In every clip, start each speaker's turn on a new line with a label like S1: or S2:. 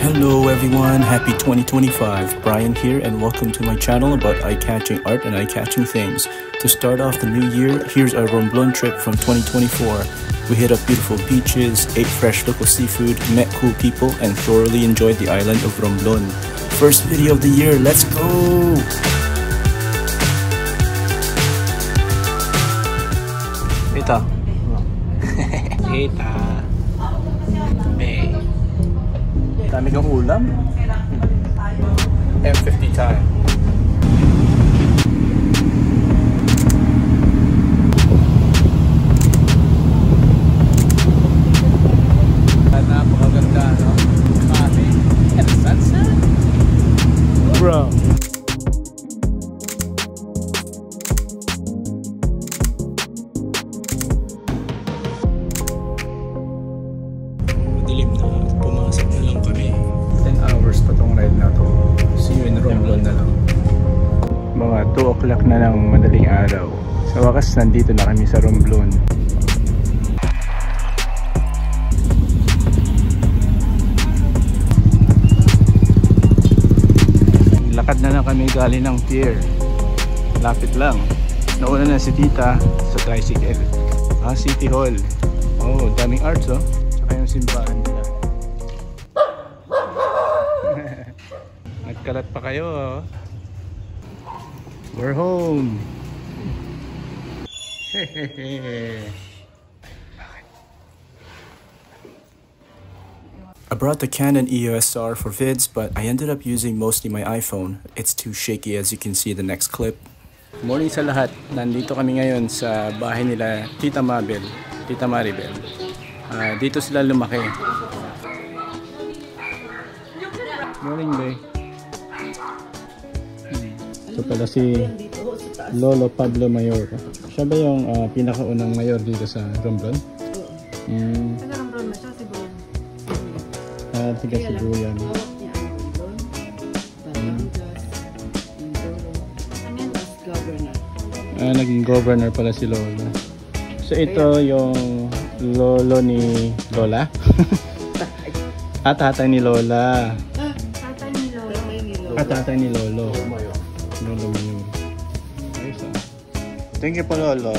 S1: Hello everyone, happy 2025. Brian here and welcome to my channel about eye-catching art and eye-catching things. To start off the new year, here's our Romblon trip from 2024. We hit up beautiful beaches, ate fresh local seafood, met cool people, and thoroughly enjoyed the island of Romblon. First video of the year, let's go! Ita. Ita. Hey. Dami kang ulam. M50 time. Napakaganda, no? Coffee and a sunset? Bro. Madilim na. Pumasok na lang kami. 10 hours pa tong ride na to. See you in Romblon na lang. Mga 2 o'clock na ng madaling araw. Sa wakas nandito na kami sa Romblon. Lakad na lang kami galing ng pier. Lapit lang. Nauna na si tita sa tricycle. City Hall. Oh, daming arts oh. Tsaka yung simbahan nila. Nagkalat pa kayo oh. We're home. Hehehe. I brought the Canon EOS R for vids, but I ended up using mostly my iPhone. It's too shaky as you can see in the next clip. Morning sa lahat. Nandito kami ngayon sa bahay nila Tita Mabel, Tita Maribel. Dito sila lumaki. Morning, Bay. Ito pala si Lolo Pablo Mayor. Siya ba yung pinakaunang mayor dito sa Romblon? Tiga Sibuyan. Naging governor pala si Lolo. So ito yung lolo ni Lola. Tatay ni Lola. Tatay ni Lolo. Tatay ni Lolo. Lolo Mayor. Thank you po Lolo.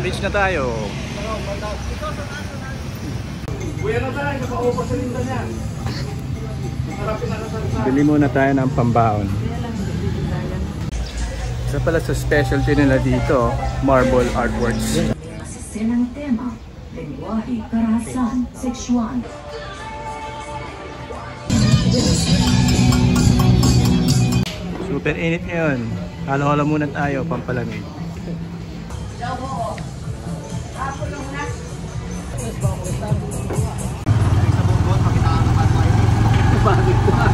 S1: Reach na tayo. Bili muna tayo ng pambaon. Isa pala sa specialty nila dito, marble artworks. Super init ngayon. Halo-halo muna tayo, pampalamig.
S2: Bakit ba?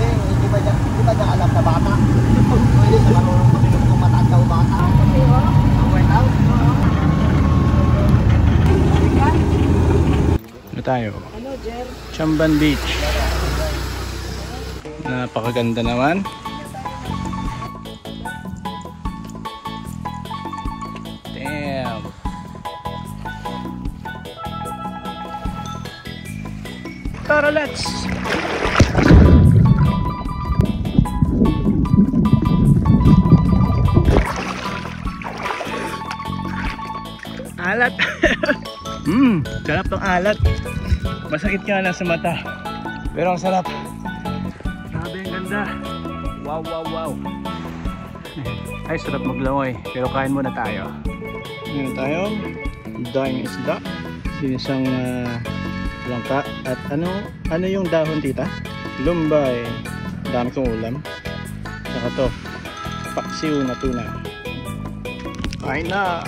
S2: Hindi ba niya alam na bata? Pwede sa marunong pag-inom kung matanda o bata. Went out?
S1: Ano tayo? Chamban Beach. Napakaganda naman. Damn. Tara, let's! Alat! Sarap tong alat. Masakit nga lang sa mata. Pero ang sarap. Grabe, ang ganda. Wow, wow, wow. Ay, sarap maglangoy. Pero kain muna tayo. Ngayon tayo. Daing isda. Sinisang langka. At ano yung dahon tita? Lumbay. Dami kong ulam. Saka to. Paksiw na tuna. Kain na!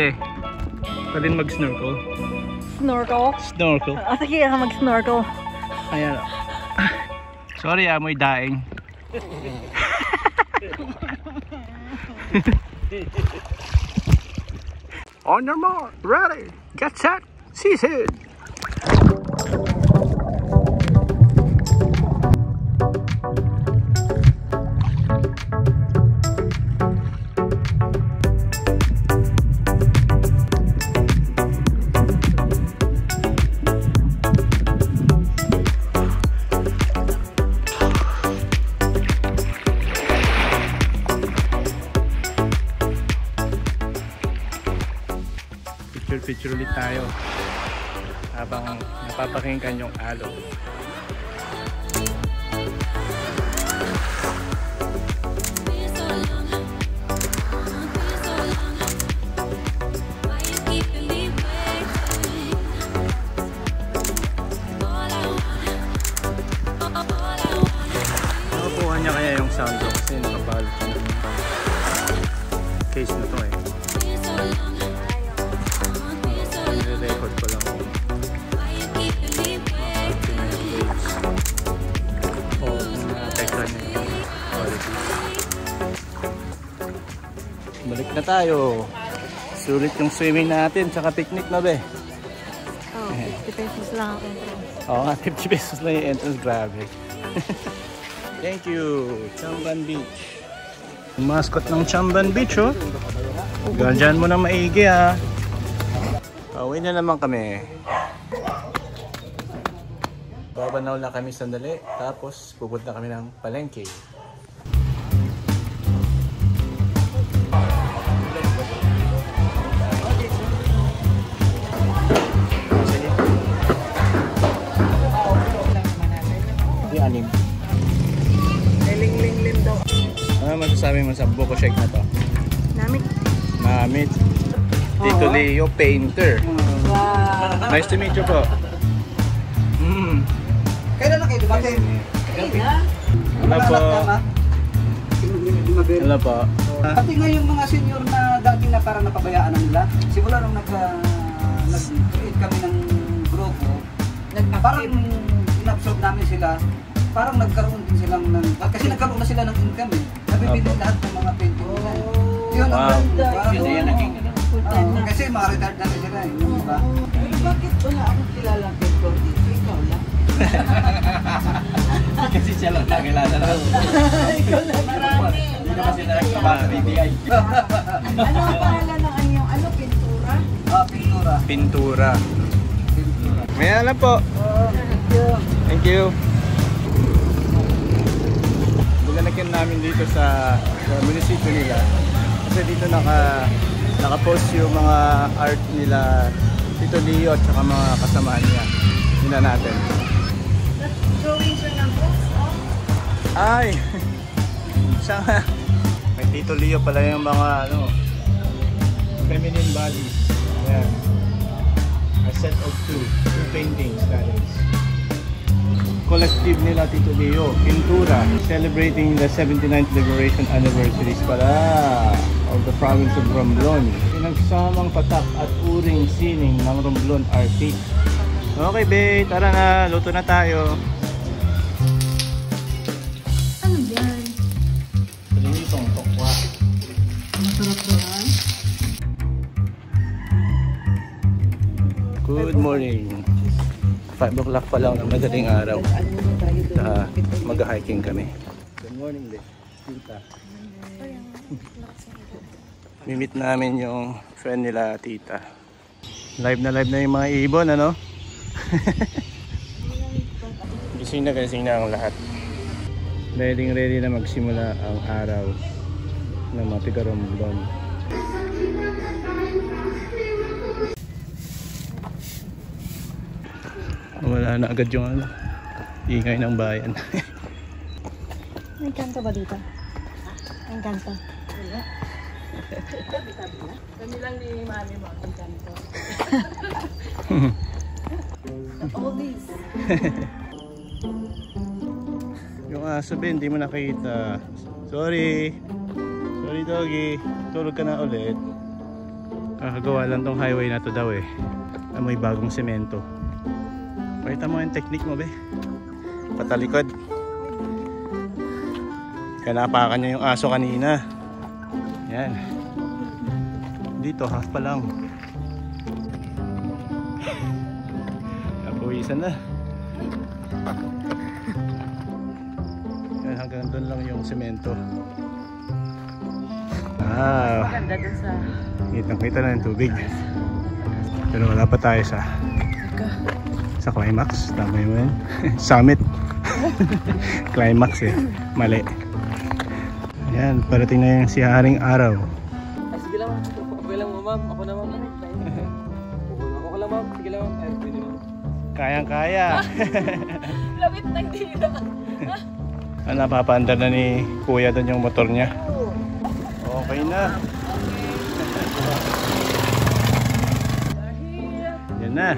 S1: Be, pwedeng mag-snorkel.
S3: Snorkel?
S1: Snorkel.
S3: Sige, mag-snorkel.
S1: Ayan. Sorry, amoy daing. On your mark, ready, get set, seize it. Picture ulit tayo habang napapakinggan yung alon. Nakukuha niya kaya yung sound kasi nakabalot siya ng case na to eh. Record ko lang kung na-apektan niya yung quality. Balik na tayo. Sulit yung swimming natin tsaka picnic na be.
S3: Oh, 50 pesos lang ang entrance.
S1: Oo nga, 50 pesos lang yung entrance. Grabe. Thank you, Chamban Beach. Yung mascot ng Chamban Beach, oh. Ganyan mo na maigi, ha. Uwi na naman kami. Babanaw lang kami sandali, tapos pupunta kami ng palengke. Di anim.
S3: Ling-ling-lim daw.
S1: Ano masasabi mo sa buko shake na to?
S3: Namit.
S1: Namit. Tito Leo Painter.
S3: Wow.
S1: Nice to meet you po.
S2: Kailan na kayo dumating?
S1: Hello po. Hello po.
S2: Pati nga yung mga senior na dating na parang napabayaan na nila, simula nung nag-create kami ng grupo, parang in-absorb namin sila, parang nagkaroon din silang kasi nagkaroon na sila ng income eh. Nabibili lahat ng mga painting nila. Yun ang ganda. Yan naging kasi mga retired na rin sila eh. Diba?
S4: Pero bakit wala akong kilalang pintor dito? Ikaw lang.
S1: Kasi siya lang nakilala na.
S4: Ikaw lang. Marami.
S1: Hindi naman sila nagtrabaho sa BBI.
S4: Ano ang pangalan ng anyong pintura?
S2: Pintura.
S1: Pintura. May alam po. Thank you. Bulalagyan namin dito sa munisipyo nila. Kasi dito naka-post yung mga art nila Tito Leo at saka mga kasamahan niya. Nila natin.
S4: Drawing siya ng books, oh?
S1: Ay! Siya nga. May Tito Leo pala yung mga feminine bodies. Ayan. A set of two paintings that is. Collective nila Tito Leo, Pintura, celebrating the 79th liberation anniversaries pala of the province of Romblon. Pinagsamang patak at uring sining ng Romblon artist. Okay babe, tara na, luto na tayo.
S4: Ano yan?
S1: Pinitong tokwa.
S4: Masarap ba yan?
S1: Good morning. 5 o'clock pa lang ng madaling araw. Mag-hiking kami. Good morning, Tita. Mimit namin yung friend nila, Tita. Live na yung mga ibon, ano? Gising na ang lahat. Ready na magsimula ang araw ng mga tiga-Romblon. Wala na agad yung ingay ng bayan.
S3: May kanto ba dito? Ang kanto.
S4: Kami lang ni Mami mo ang kanto. All these.
S1: Yung aso ba, hindi mo nakita. Sorry doggy, tulog ka na ulit. Kakagawa lang tong highway na to daw eh. May bagong semento. Pakita mo yung technique mo be. Patalikod. Kanapakan niya yung aso kanina. Yan. Dito half pa lang. Napuwisan na. Yan, hanggang doon lang yung semento.
S3: Maganda dun sa...
S1: Kitang-kita na yung tubig. Pero wala pa tayo sa climax. Tama yun. Summit. Climax eh. Mali. Ayan, parating na yung si Haring Araw.
S5: Sige lang, okay lang mo ma'am. Ako na ma'am. Ako lang ma'am. Sige lang ma'am. Ay, pwede ma'am.
S1: Kayang-kaya.
S3: Lapit ng dito.
S1: Napapaandar na ni Kuya doon yung motor niya. Okay na. Yan na.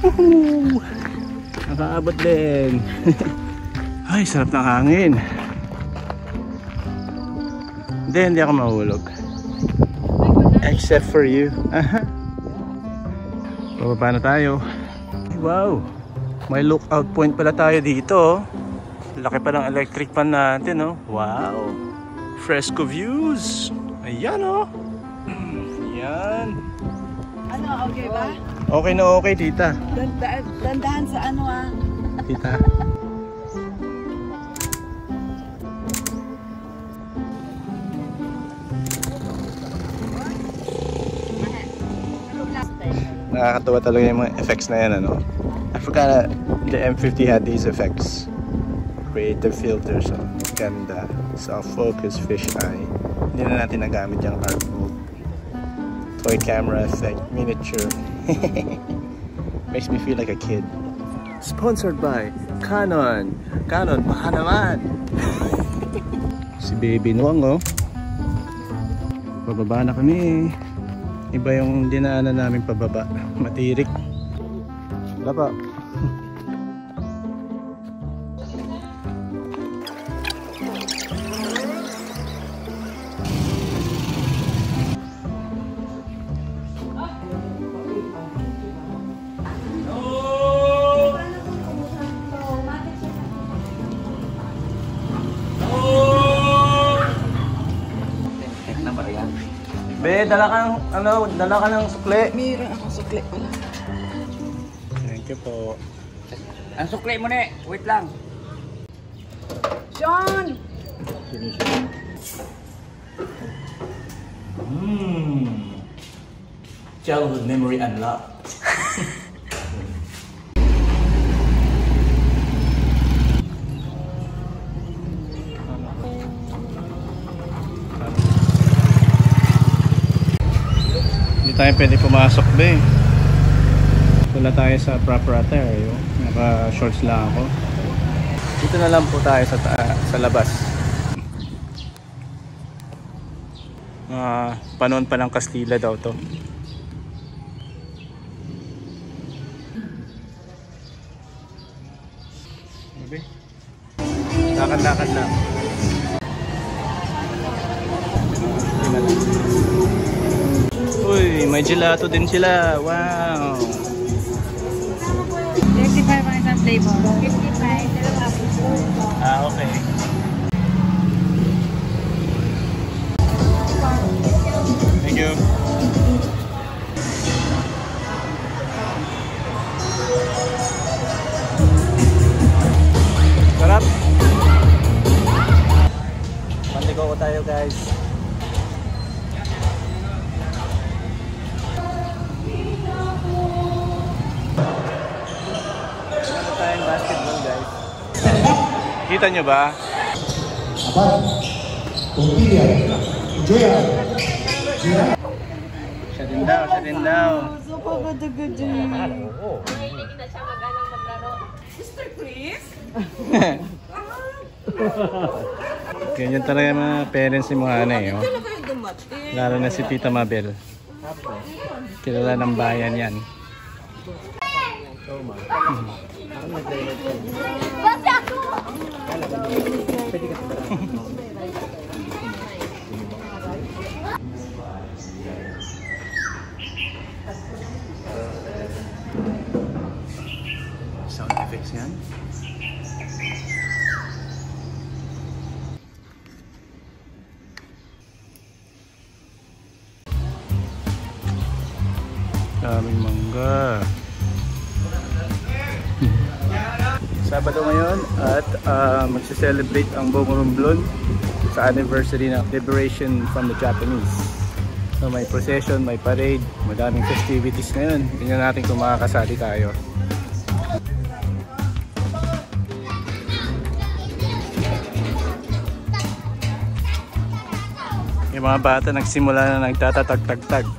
S1: Woohoo! Nakaabot din. Ay, sarap ng hangin. Hindi ako mahulog. Except for you. Bababa na tayo. Wow! May lookout point pala tayo dito. Laki pa ng electric fan natin, oh. Wow! Fresco views. Ayan, oh. Ayan.
S4: Ano, okay ba?
S1: Okay na okay, tita.
S4: Dandahan sa ano
S1: Tita. Nakakatawa talaga yung mga effects na yan, ano. I forgot the M50 had these effects. Creative filters, oh. Ganda. Soft focus, fisheye. Hindi na natin nagamit yung art mode. Toy camera effect, miniature. Makes me feel like a kid. Sponsored by Canon. Canon, baka naman. Si Baby Nuang, oh. Pababa na kami. Iba yung dinaanan namin pababa. Matirik. Wala pa. Be, dala ka ng sukle.
S4: Mayroon akong sukli pala.
S1: Thank you po.
S2: Ang sukli mo na wait lang.
S4: Sean!
S1: Childhood memory unlocked. Hindi tayo pwede pumasok be. Wala tayo sa proper attire. Naka shorts lang ako. Dito na lang po tayo sa labas. Panahon pa ng Kastila daw to. Lakad-lakad lang. Uy, may gelato din sila. Wow.
S3: 35 ang isang flavor. 55.
S1: Okay. Thank you. Sarap. Mantigo ko tayo, guys. Ano tayong basketball, guys? Kita nyo ba? Siya din daw.
S4: So, pagod-agod yun.
S1: Ganyan talaga yung mga parents ni mga anay, oh. Lalo na si Tita Mabel. Kilala ng bayan yan. Daming mangga. Sabado ngayon at magse-celebrate ang Buong Romblon sa anniversary ng liberation from the Japanese. So may procession, may parade, madaming festivities ngayon. Tingnan natin kung makakasali tayo. Yung mga bata nagsimula na nagtatatag-tag-tag.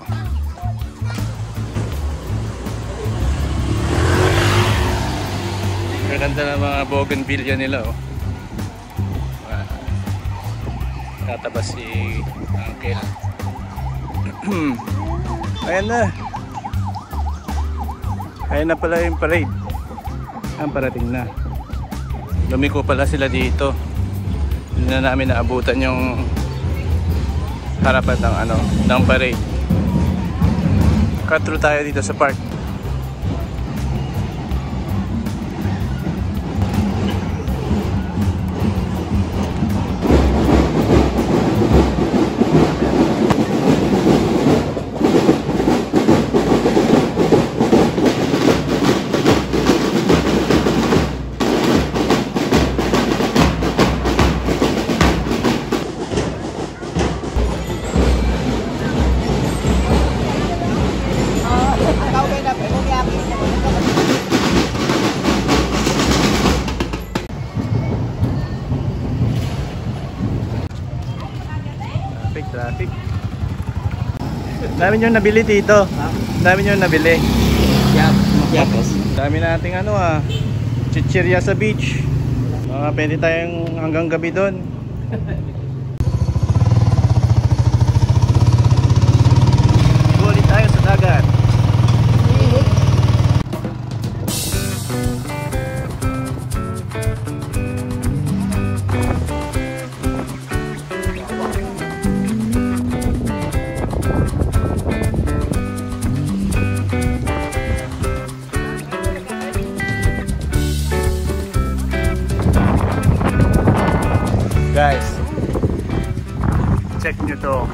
S1: Ganda ng mga bougainvillea nila, oh. Tatabas si Uncle. Ayan na. Ayan na pala yung parade. Ang parating na. Lumiko pala sila dito. Hindi na namin naabutan yung harapan ng ng parade. Cut through tayo dito sa park. Traffic. Dami nyo nabili dito. Dami nyo nabili. Dami nating chichirya sa beach. Pwede tayong hanggang gabi doon. Ulit tayo sa dagat. Guys, check nyo to. Wow.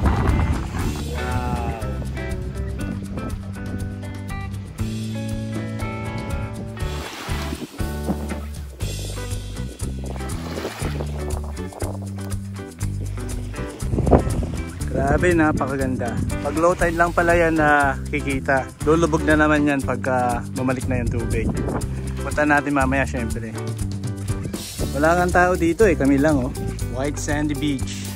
S1: Grabe, napakaganda. Pag low tide lang pala yan na kikita. Lulubog na naman yan pagka bumalik na yung tubig. Punta natin mamaya syempre. Wala kang tao dito kami lang oh. White sandy beach.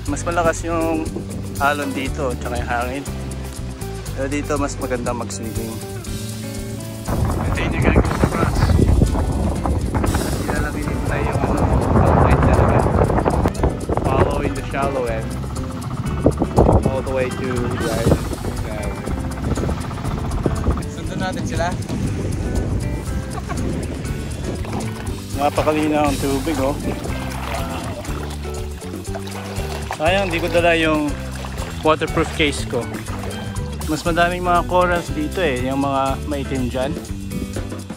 S1: Mas malakas yung alon dito tsaka yung hangin. Pero dito mas maganda mag-swimming. Ito yung gagawin sa grass. Ilalagay tayo yung outside talaga. Follow in the shallow end all the way to the island. Sundan natin sila. Napakalinaw ang tubig oh. Sayang di ko dala yung waterproof case ko. Mas madaming mga corals dito yung mga maitim dyan.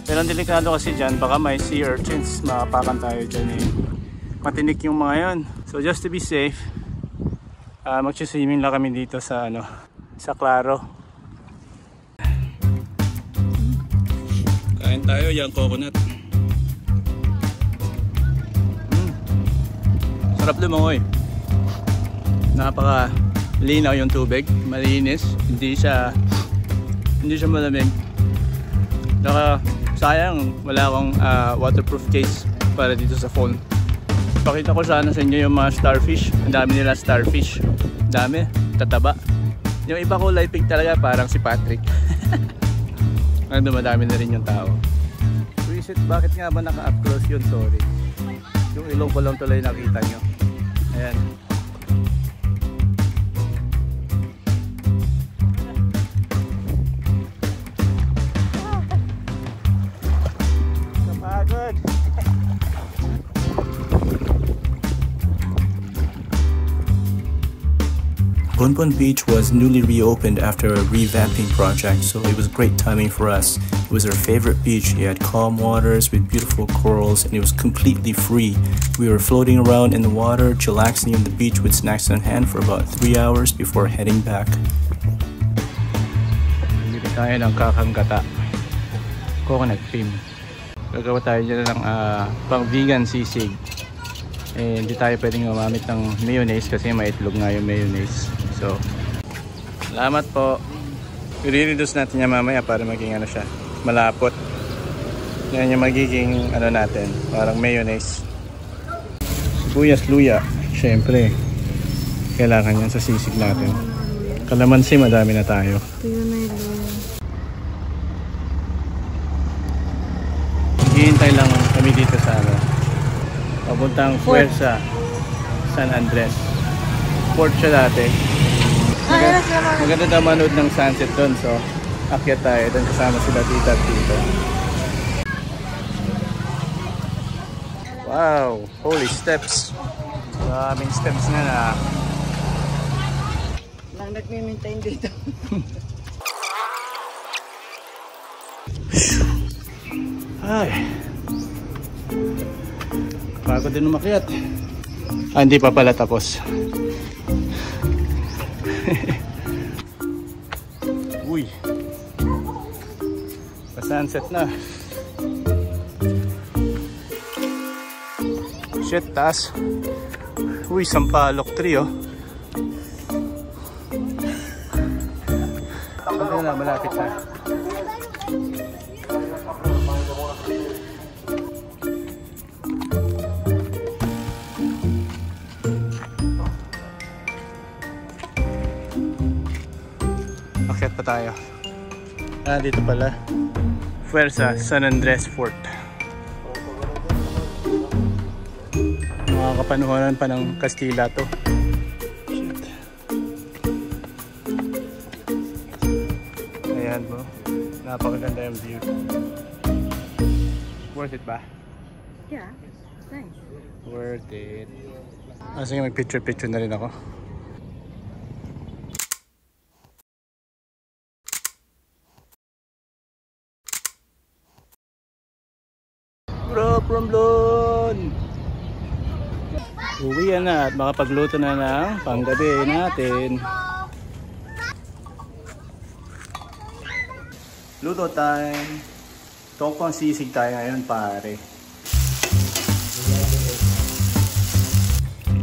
S1: Pero ang delikado kasi dyan, baka may sea urchins, makapakan tayo dyan matinik yung mga yon. So just to be safe, magsiswimming lang kami dito sa sa Claro. Kain tayo yung coconut. Sarap lumangoy. Napaka linaw yung tubig, malinis, hindi siya malamig. Saka sayang wala akong waterproof case para dito sa phone. Pakita ko sana sa inyo yung mga starfish. Ang dami nila starfish. Dami, tataba. Yung iba kulay pink talaga, parang si Patrick. Madami na rin yung tao. Visit, bakit nga ba naka-up close yun? Sorry. Yung ilong ko lang tuloy nakita nyo. Ayan. Kapagod.
S6: Bunbun Beach was newly reopened after a revamping project, so it was great timing for us. It was our favorite beach. It had calm waters with beautiful corals, and it was completely free. We were floating around in the water, chillaxing on the beach with snacks on hand for about 3 hours before heading back.
S1: tayo ng kakanggata coconut cream. Gagawa tayo dyan ng pang vegan sisig. Eh, hindi tayo pwedeng gumamit ng mayonnaise kasi maitlog nga yung mayonnaise. So, salamat po. I-reduce natin yan mamaya para maging ano siya, malapot. Yan yung magiging ano natin, parang mayonnaise. Sibuyas, luya, syempre kailangan yan sa sisig natin. Kalamansi, madami na tayo. Hihintay lang kami dito sa ano, papuntang Fuerza San Andres. Port siya dati. Maganda daw manood ng sunset doon, so akyat tayo doon kasama sila tita at tito. Wow, holy steps. Maraming steps na.
S4: Lang nagme-maintain dito.
S1: Ay, pagod din umakyat. Hindi pa pala tapos. Uy, pa-sunset na. Shit, taas. Uy, sampalok tree, oh. Ano na, malapit na. Akyat pa tayo. Dito pala. Fuerza San Andres Fort. Mga kapanuhanan pa ng Kastila to. Shit. Ayan bro. Napakaganda yung view. Worth it ba?
S3: Yeah, nice.
S1: Worth it. Sige, mag picture na rin ako. Bro, from Lon! Uwi na at makapagluto na ng panggabi natin. Luto time! Tokpang sisig tayo ngayon, pare.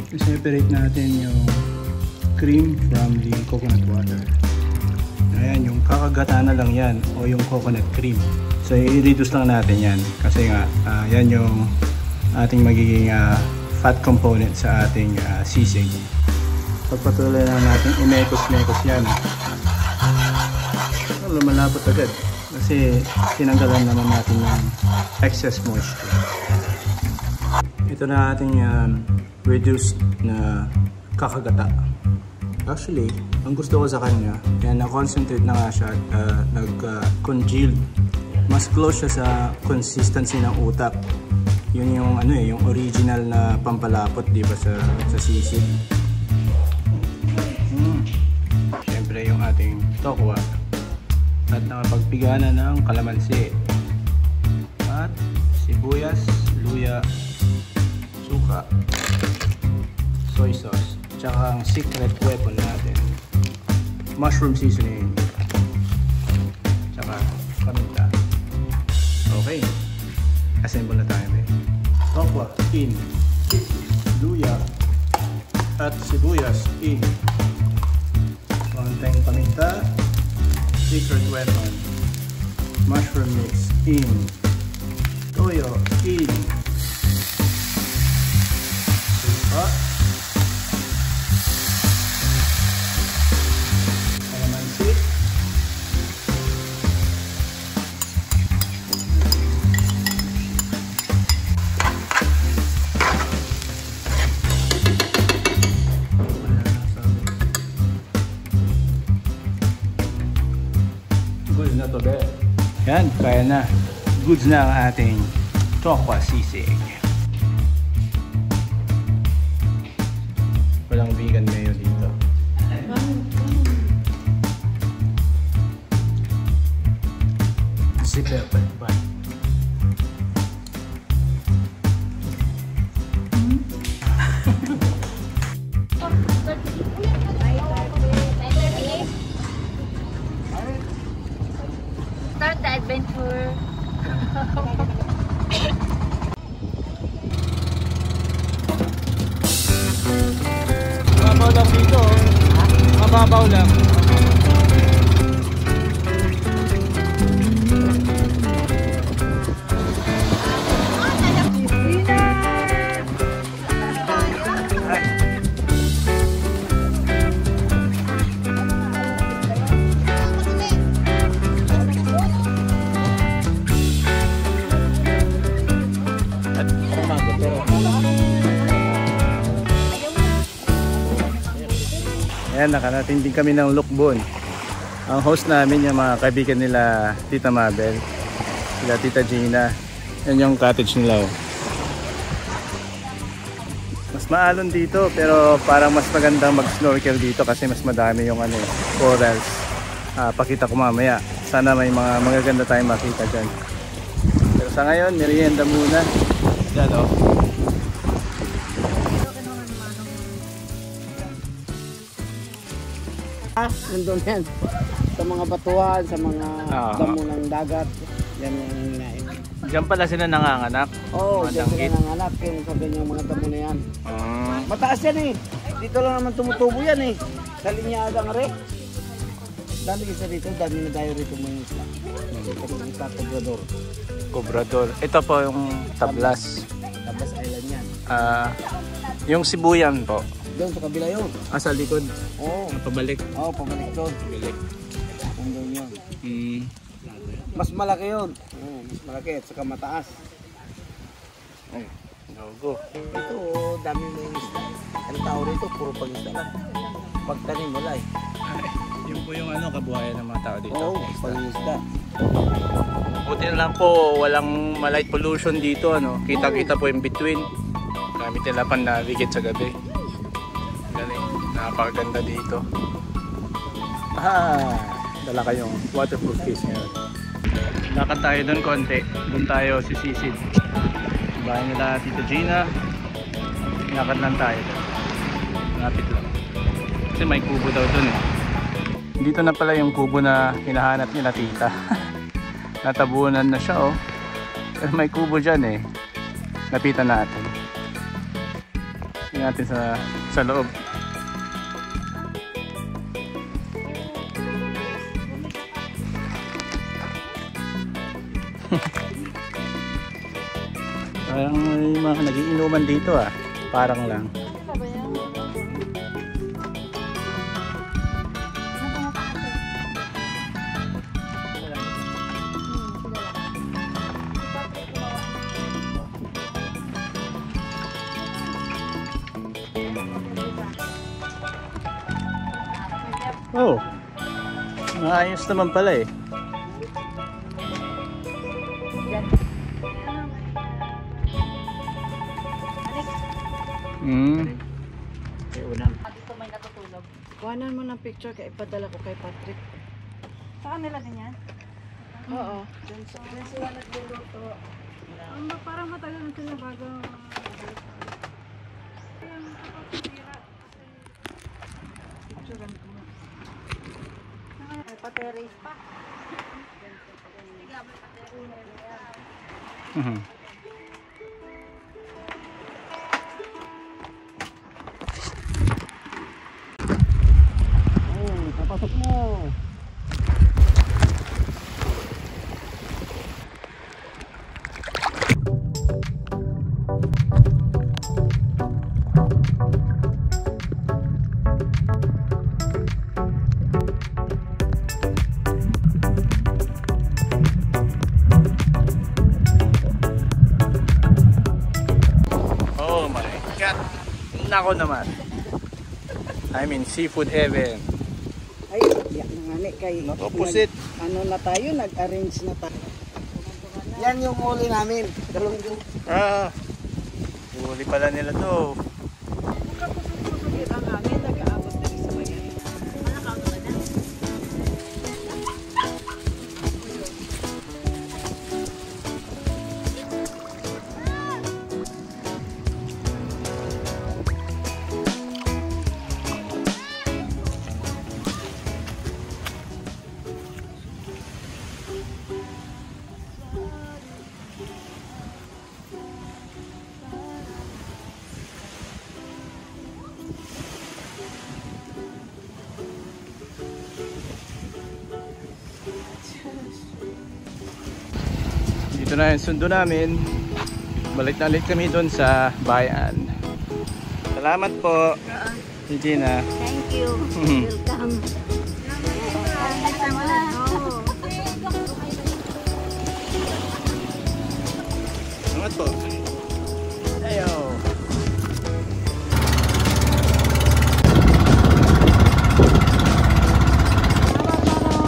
S1: I-separate natin yung cream from the coconut water. Ayan, yung kakagata na lang yan o yung coconut cream. So i-reduce lang natin yan kasi nga yan yung ating magiging fat component sa ating sisig. Pagpatuloy lang natin imekos-mekos yan. Lumalapot agad kasi tinanggalan naman natin yung excess moisture. Ito na ating reduced na kakagata. Actually, ang gusto ko sa kanya, yan na-concentrate na nga siya at nag-congealed. Mas close siya sa consistency ng utak. Yun yung ano yung original na pampalapot, di ba, sa sisig. Siyempre yung ating tokwa at nakapagpigana ng kalamansi at sibuyas, luya, suka, soy sauce, tsaka ang secret weapon natin, mushroom seasoning, tsaka paminta. Okay, assemble na tayo eh. Tokwa in, luya at sibuyas in, konting paminta, secret weapon, mushroom mix in, toyo in, suka, kalamansi, yan, kaya na. Goods na ang ating tokwa sisig. Walang vegan mayo dito. Super pa.
S5: Mababaw lang dito. Mababaw lang.
S1: Ayan, nakarating din kami ng Lukbon. Ang host namin yung mga kaibigan nila Tita Mabel, sila Tita Gina. Yan yung cottage nila. Oh. Mas maalon dito pero parang mas magandang mag-snorkel dito kasi mas madami yung corals. Pakita ko mamaya. Sana may mga magaganda tayong makita dyan. Pero sa ngayon, merienda muna. Yan o. Oh.
S7: Nandun yan. Sa mga batuan, sa mga damo ng dagat. Yan yung hinahin.
S1: Diyan pala sila nanganganak.
S7: Oo,
S1: Mga
S7: dyan sila
S1: danggit.
S7: nanganak. Yung sabi niya mga damo na yan. Mataas yan eh. Dito lang naman tumutubo yan eh. Sa linya adang re. Dami isa dito, dami na tayo rito mga isla. Ito yung isla Cobrador.
S1: Cobrador. Ito po yung Tablas.
S7: Tabas Island yan.
S1: Yung Sibuyan po.
S7: Doon sa kabila yun.
S1: Sa likod.
S7: Oo.
S1: Pabalik.
S7: Oo, pabalik doon.
S1: Pabalik.
S7: Nandun yun. Mas malaki yun. Oo, mas malaki at saka mataas.
S1: Ay, logo.
S7: Ito, dami mo yung isda. Ang tao rito, puro pag-isda lang. Pagtanim, wala eh.
S1: Yung po yung kabuhayan ng mga tao dito.
S7: Oo, pag-isda.
S1: Buti na lang po, walang light pollution dito. Kita-kita po in between. Gamit nila pan-navigate sa gabi. Galing. Napakaganda dito. Dala kayong waterproof case ngayon. Lakad tayo doon konti. Doon tayo sisisid. Bahay nila Tito Gina. Lakad lang tayo. Lapit lang. Kasi may kubo daw doon eh. Dito na pala yung kubo na hinahanap nila tita. Natabunan na siya oh. Pero may kubo dyan eh. Lapitan natin. Tingnan natin sa loob. Parang may mga nagiinuman dito ah. Parang lang. Oh, maayos naman pala eh.
S3: Dito may natutulog.
S4: Kuhanan mo ng picture kaya ipadala ko kay Patrick.
S3: Sa kanila din yan?
S4: Oo. Diyan sila nagluluto.
S3: Parang matagal na sila bago.
S4: Picturean ko.
S3: May pateris pa.
S7: Oo, papasok mo.
S1: Oh my God. Nako naman. I mean seafood heaven.
S7: Ay, yan nga ni kay
S1: Opposite.
S7: ano na tayo, nag-arrange na tayo. Yan yung huli namin. Galunggong.
S1: Huli pala nila to.
S4: Ang hangin, nag-aabot na rin sa bayan.
S1: ito na yung sundo namin. Balik na ulit kami doon sa bayan. Salamat po, Gina.
S3: Thank you. Welcome.
S1: Salamat po. Ayo.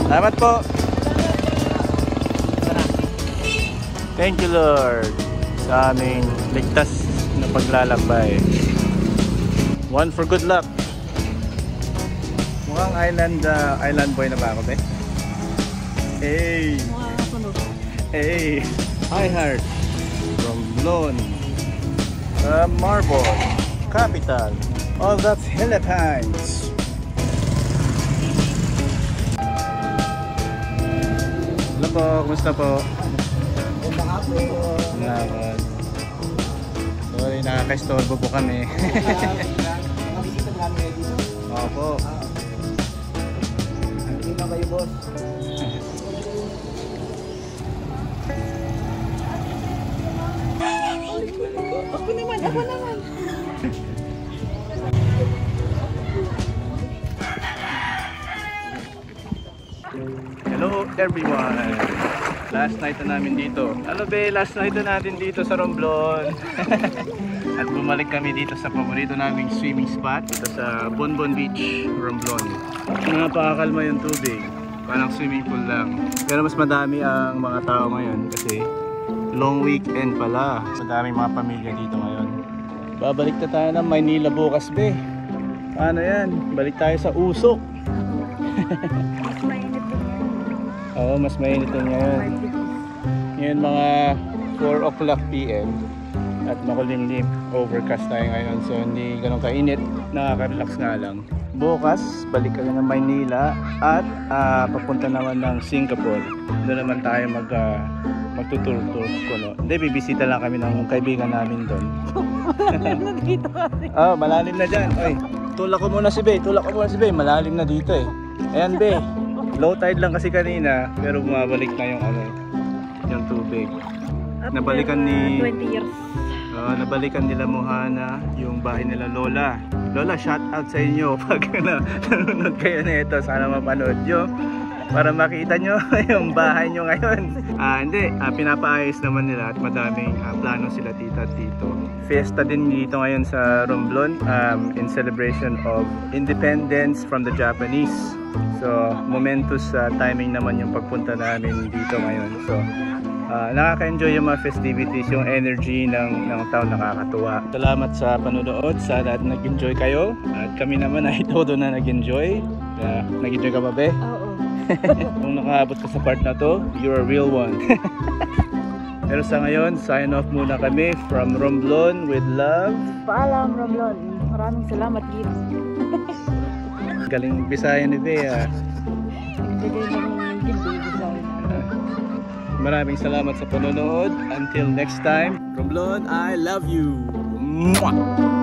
S1: Salamat po. Thank you, Lord, sa aming ligtas na paglalakbay. One for good luck. Mukhang island boy na ba ako, be? Hey! Hey! Hi, Heart! From Romblon, the Marble, capital of the Philippines. Hello po, kumusta po? Salamat. Sorry, nakaka-istorbo po kami. Opo.
S7: Hindi na kayo, boss.
S4: Ako naman.
S1: Hello everyone! Last night na namin dito. Ano be, last night na natin dito sa Romblon. At bumalik kami dito sa paborito naming swimming spot dito sa Bonbon Beach, Romblon. Napakakalma yung tubig. Parang swimming pool lang. Pero mas madami ang mga tao ngayon kasi long weekend pala. Madaming mga pamilya dito ngayon. Babalik na tayo ng Maynila bukas be. Paano yan? Balik tayo sa usok.
S3: Mas mainit din yan.
S1: Oo, mas mainit din ngayon. Ngayon mga 4 o'clock PM at makulimlim. Overcast tayo ngayon, so hindi ganun kainit. Nakaka-relax nga lang. Bukas, balik kami ng Maynila at papunta naman ng Singapore. Doon naman tayo magtutur-tour. Hindi, bibisita lang kami ng kaibigan namin doon.
S3: Malalim na dito kasi.
S1: Oh, malalim na dyan. Oy, tulak ko muna si Bey. Malalim na dito eh. Ayan, Bey. Low tide lang kasi kanina, pero bumabalik na yung tubig. Nabalikan ni
S3: 20 years.
S1: Nabalikan nila Mohana yung bahay nila Lola. Lola, shout out sa inyo pag nanonood kayo nito. Sana mapanood nyo para makita nyo yung bahay nyo ngayon. Hindi, pinapaayos naman nila at madaming plano sila tita at tito. Fiesta din dito ngayon sa Romblon in celebration of independence from the Japanese. So momentous timing naman yung pagpunta namin dito ngayon. So nakaka-enjoy yung mga festivities, yung energy ng town, nakakatuwa. Salamat sa panonood, sana nag-enjoy kayo. At kami naman ay todo na nag-enjoy. Nag-enjoy ka ba, be?
S3: Oo.
S1: Kung nakaabot ka sa part na to, you're a real one. Pero sa ngayon, sign off muna kami from Romblon with love.
S3: Paalam, Romblon. Maraming salamat, Gid.
S1: Galing Bisaya ni Bea.
S3: Nagbigay ng Gid, Bisaya.
S1: Maraming salamat sa panonood. Until next time, Romblon, I love you. Mwah!